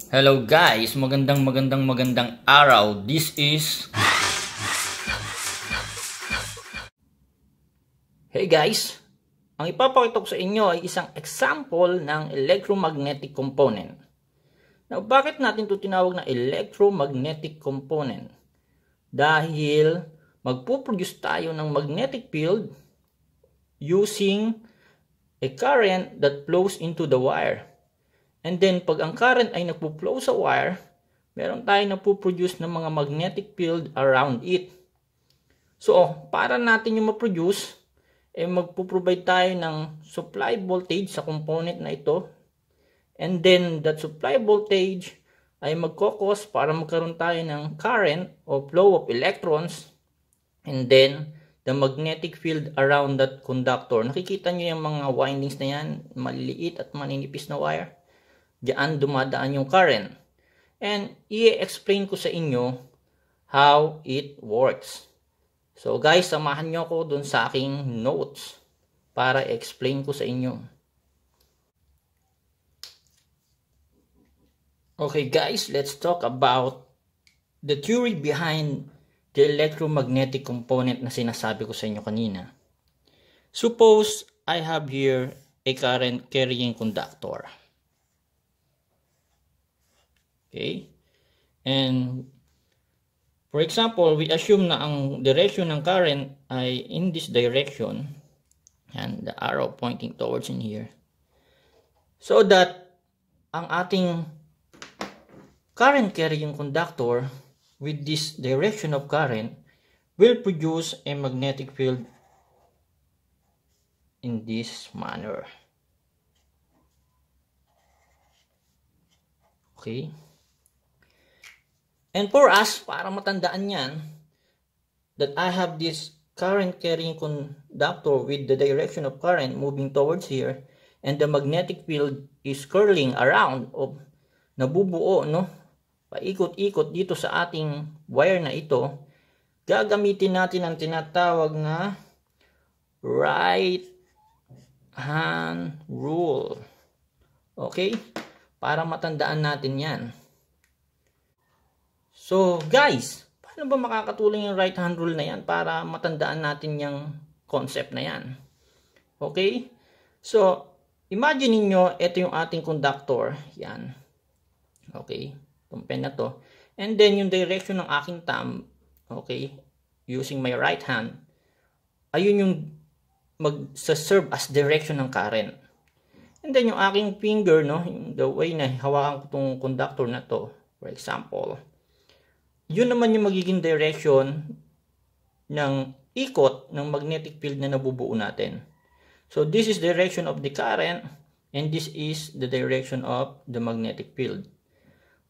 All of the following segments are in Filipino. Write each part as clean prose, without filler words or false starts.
Hello guys, magandang araw. This is Hey guys, ang ipapakita ko sa inyo ay isang example ng electromagnetic component. Now, bakit natin ito tinawag na electromagnetic component? Dahil magpuproduce tayo ng magnetic field using a current that flows into the wire. And then, pag ang current ay nagpo-flow sa wire, meron tayong napoproduce ng mga magnetic field around it. So, para natin yung ma-produce, magpo-provide tayo ng supply voltage sa component na ito. And then, that supply voltage ay magkokos para magkaroon tayo ng current o flow of electrons. And then, the magnetic field around that conductor. Nakikita nyo yung mga windings na yan, maliliit at maninipis na wire. Diyan dumadaan yung current. And i-explain ko sa inyo how it works. So guys, samahan nyo ako dun sa aking notes para i-explain ko sa inyo. Okay guys, let's talk about the theory behind the electromagnetic component na sinasabi ko sa inyo kanina. Suppose I have here a current carrying conductor. Okay? And for example, we assume na ang direction ng current ay in this direction. And the arrow pointing towards in here. So that ang ating current carrying conductor with this direction of current will produce a magnetic field in this manner. Okay? And for us, para matandaan yan, that I have this current carrying conductor with the direction of current moving towards here, and the magnetic field is curling around o nabubuo, no? Paikot-ikot dito sa ating wire na ito, gagamitin natin ang tinatawag na right hand rule. Okay? Para matandaan natin yan. So guys, paano ba makakatulong yung right hand rule na yan para matandaan natin yung concept na yan? Okay? So, imagine niyo ito yung ating conductor. Yan. Okay? Itong pen na to. And then yung direction ng aking thumb, okay, using my right hand, ayun yung magsaserve as direction ng current. And then yung aking finger, no, the way na hawakan ko itong conductor na to, for example, yun naman yung magiging direction ng ikot ng magnetic field na nabubuo natin. So this is the direction of the current and this is the direction of the magnetic field.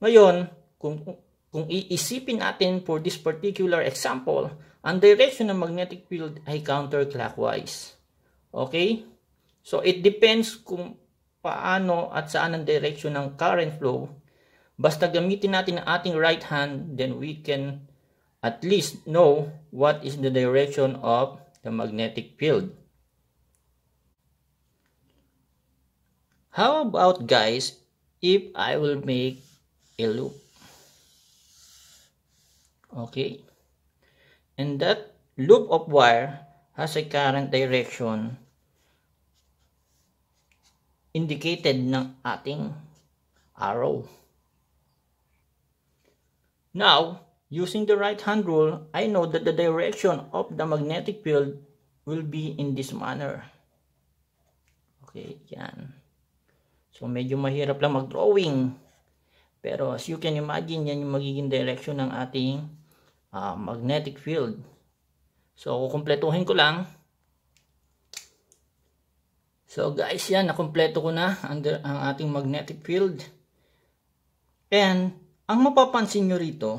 Ngayon, kung iisipin natin for this particular example, ang direction ng magnetic field ay counterclockwise. Okay? So it depends kung paano at saan ang direction ng current flow. Basta gamitin natin ang ating right hand, then we can at least know what is the direction of the magnetic field. How about guys, if I will make a loop? Okay. And that loop of wire has a current direction indicated ng ating arrow. Now, using the right hand rule, I know that the direction of the magnetic field will be in this manner. Okay, yan. So, medyo mahirap lang mag-drawing. Pero as you can imagine, yan yung magiging direction ng ating magnetic field. So, kukumpletuhin ko lang. So, guys, yan. Nakumpleto ko na ang ating magnetic field. And ang mapapansin nyo rito,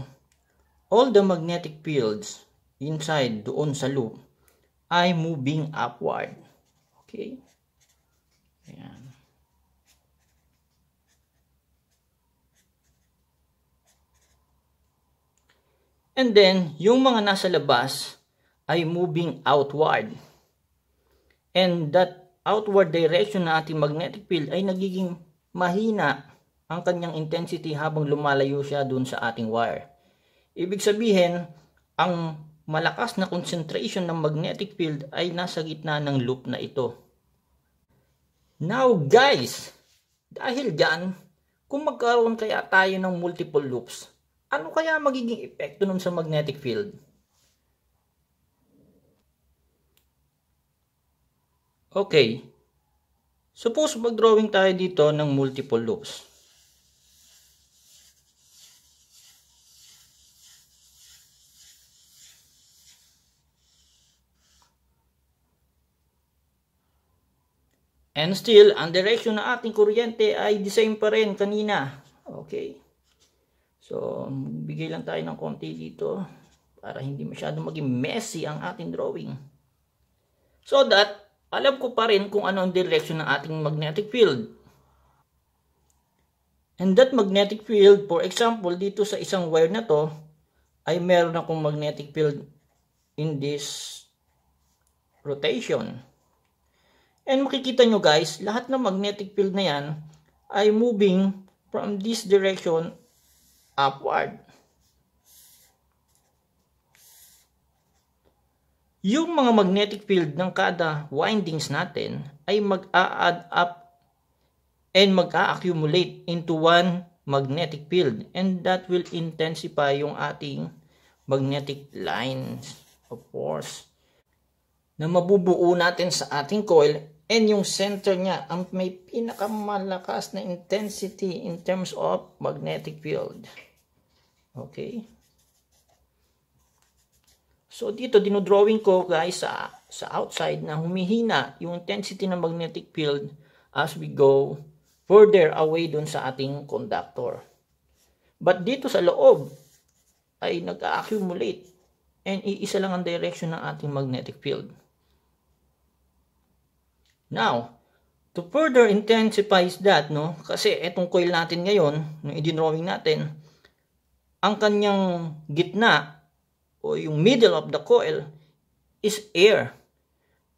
all the magnetic fields inside doon sa loop ay moving upward. Okay? Ayan. And then, yung mga nasa labas ay moving outward. And that outward direction na ating magnetic field ay nagiging mahina ang kanyang intensity habang lumalayo siya dun sa ating wire. Ibig sabihin, ang malakas na concentration ng magnetic field ay nasa gitna ng loop na ito. Now guys, dahil dyan, kung magkaroon kaya tayo ng multiple loops, ano kaya magiging epekto nun sa magnetic field? Okay, suppose mag-drawing tayo dito ng multiple loops. And still, ang direction ng ating kuryente ay the same pa rin kanina. Okay. So, bigay lang tayo ng konti dito para hindi masyadong maging messy ang ating drawing. So that, alam ko pa rin kung ano ang direction ng ating magnetic field. And that magnetic field, for example, dito sa isang wire na to, ay meron akong magnetic field in this rotation. And makikita nyo guys, lahat ng magnetic field na yan ay moving from this direction upward. Yung mga magnetic field ng kada windings natin ay mag-a-add up and mag-a-accumulate into one magnetic field, and that will intensify yung ating magnetic lines of force na mabubuo natin sa ating coil, and yung center niya ang may pinakamalakas na intensity in terms of magnetic field. Okay? So dito dinodrawing ko guys sa outside na humihina yung intensity ng magnetic field as we go further away dun sa ating conductor. But dito sa loob ay nag-accumulate, and iisa lang ang direction ng ating magnetic field. Now, to further intensify that, no, kasi etong coil natin ngayon, yung i-drawing natin, ang kanyang gitna o yung middle of the coil is air.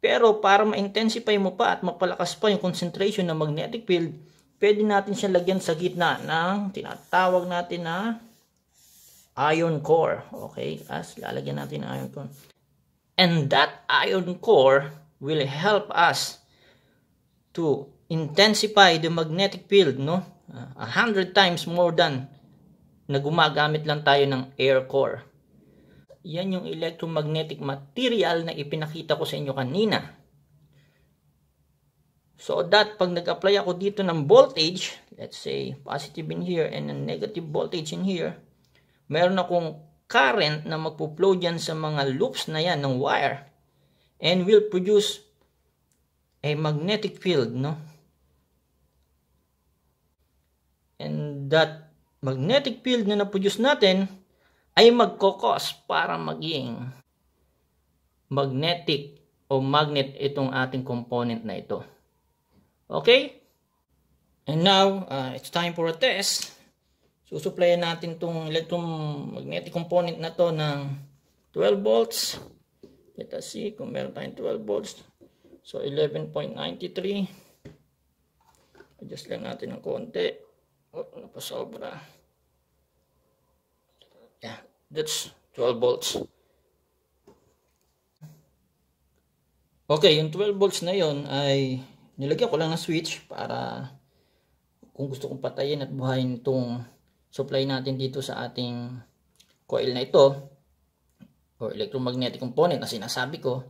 Pero para ma-intensify mo pa at mapalakas pa yung concentration ng magnetic field, pwede natin siya lagyan sa gitna ng tinatawag natin na iron core. Okay? As lalagyan natin ng iron core. And that iron core will help us to intensify the magnetic field, no? 100 times more than na gumagamit lang tayo ng air core. Yan yung electromagnetic material na ipinakita ko sa inyo kanina. So that pag nag-apply ako dito ng voltage, let's say positive in here and a negative voltage in here, meron akong current na magpo-flow dyan sa mga loops na yan ng wire, and will produce a magnetic field, no? And that magnetic field na na-produce natin ay magkokos para maging magnetic o magnet itong ating component na ito. Okay? And now, it's time for a test. Susuplayan natin itong electromagnetic component na to ng 12 volts. Let us see kung meron tayong 12 volts. So, 11.93. Adjust lang natin ng konti. Oh, napasobra. Yeah, that's 12 volts. Okay, yung 12 volts na yon ay nilagyan ko lang ng switch para kung gusto kong patayin at buhayin itong supply natin dito sa ating coil na ito or electromagnetic component na sinasabi ko.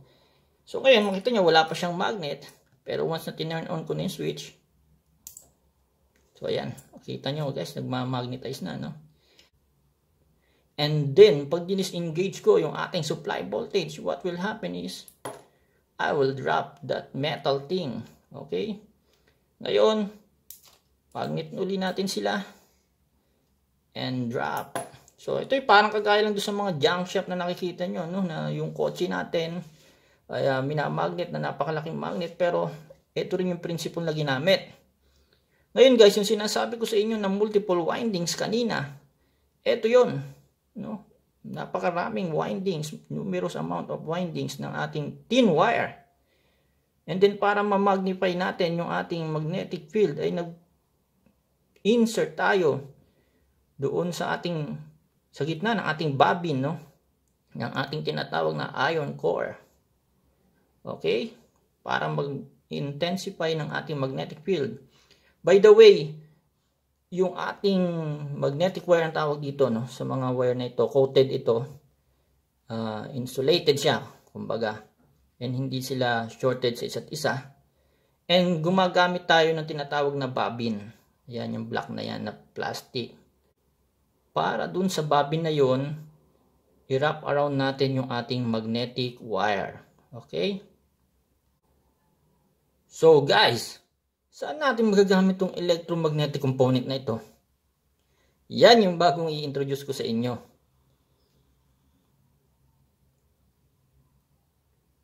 So ngayon makita nyo wala pa siyang magnet, pero once na tinurn on ko na yung switch, so ayan, makita nyo guys, nagmamagnetize na, no? And then, pag dinisengage ko yung ating supply voltage, what will happen is, I will drop that metal thing. Okay? Ngayon, magnet uli natin sila. And drop. So, ito yung parang kagaya lang doon sa mga junk shop na nakikita nyo, no? Na yung kotse natin, ay minamagnet na napakalaking magnet. Pero, ito rin yung prinsipyo na ginamit. Ngayon guys, yung sinasabi ko sa inyo na multiple windings kanina, ito yun. No? Napakaraming windings, numerous amount of windings ng ating thin wire. And then para ma-magnify natin yung ating magnetic field ay mag-insert tayo doon sa gitna ng ating bobbin, no? Ng ating tinatawag na iron core. Okay? Para mag-intensify ng ating magnetic field. By the way, yung ating magnetic wire ang tawag dito, no? Sa mga wire na ito, coated ito. Insulated siya, kumbaga. And hindi sila shorted sa isa't isa. And gumagamit tayo ng tinatawag na bobbin. Yan yung black na yan na plastic. Para dun sa bobbin na yon, i-wrap around natin yung ating magnetic wire. Okay? So guys, saan natin magagamit tong electromagnetic component na ito? Yan yung bagong i-introduce ko sa inyo.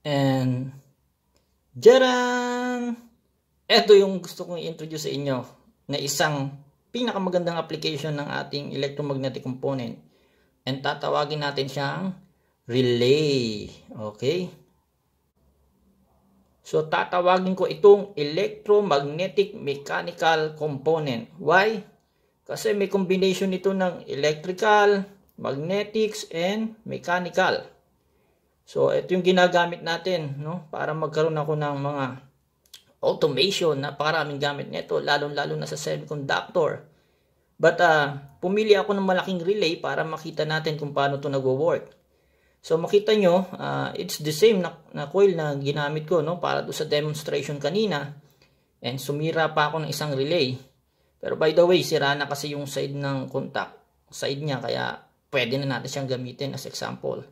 And jaran! Ito yung gusto kong i-introduce sa inyo na isang pinakamagandang application ng ating electromagnetic component. And tatawagin natin siyang relay. Okay? So tatawagin ko itong electromagnetic mechanical component. Why? Kasi may combination nito ng electrical, magnetics, and mechanical. So ito yung ginagamit natin, no? Para magkaroon ako ng mga automation, napakaraming gamit nito, lalo-lalo na sa semiconductor. But pumili ako ng malaking relay para makita natin kung paano ito nagwo-work. So makita nyo, it's the same na coil na ginamit ko, no, para do sa demonstration kanina. And sumira pa ako ng isang relay. Pero by the way, sira na kasi yung side ng contact, side niya, kaya pwede na natin siyang gamitin as example.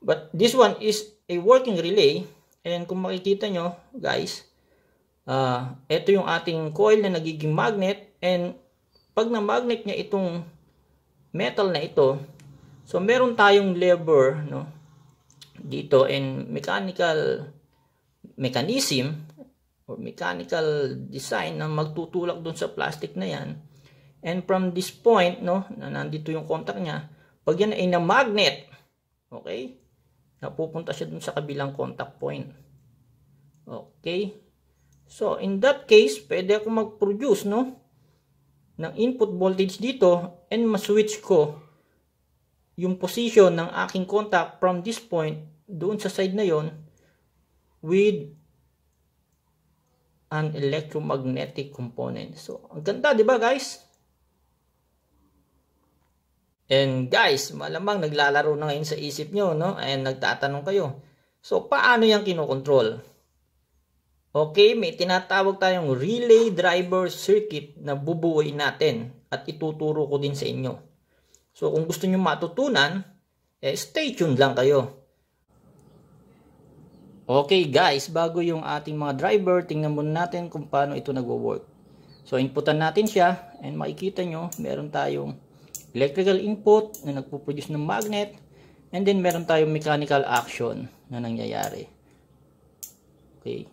But this one is a working relay. And kung makikita nyo, guys, ito yung ating coil na nagiging magnet, and pag na-magnet niya itong metal na ito, so meron tayong lever, no, dito, and mechanical mechanism or mechanical design na magtutulak dun sa plastic na yan. And from this point, no, na nandito yung contact niya, pag yan ay na-magnet, okay, napupunta siya dun sa kabilang contact point. Okay. So, in that case, pwede ako mag-produce, no, ng input voltage dito, and ma-switch ko yung position ng aking contact from this point doon sa side na yon with an electromagnetic component. So, ang ganda, di ba guys? And guys, malamang naglalaro na ngayon sa isip nyo, no? And nagtatanong kayo, so paano yan kinokontrol? Okay, may tinatawag tayong relay driver circuit na bubuuin natin at ituturo ko din sa inyo. So kung gusto nyo matutunan, stay tuned lang kayo. Okay guys, bago yung ating mga driver, tingnan muna natin kung paano ito nagwo-work. So inputan natin siya, and makikita nyo, meron tayong electrical input na nagpo-produce ng magnet, and then meron tayong mechanical action na nangyayari. Okay.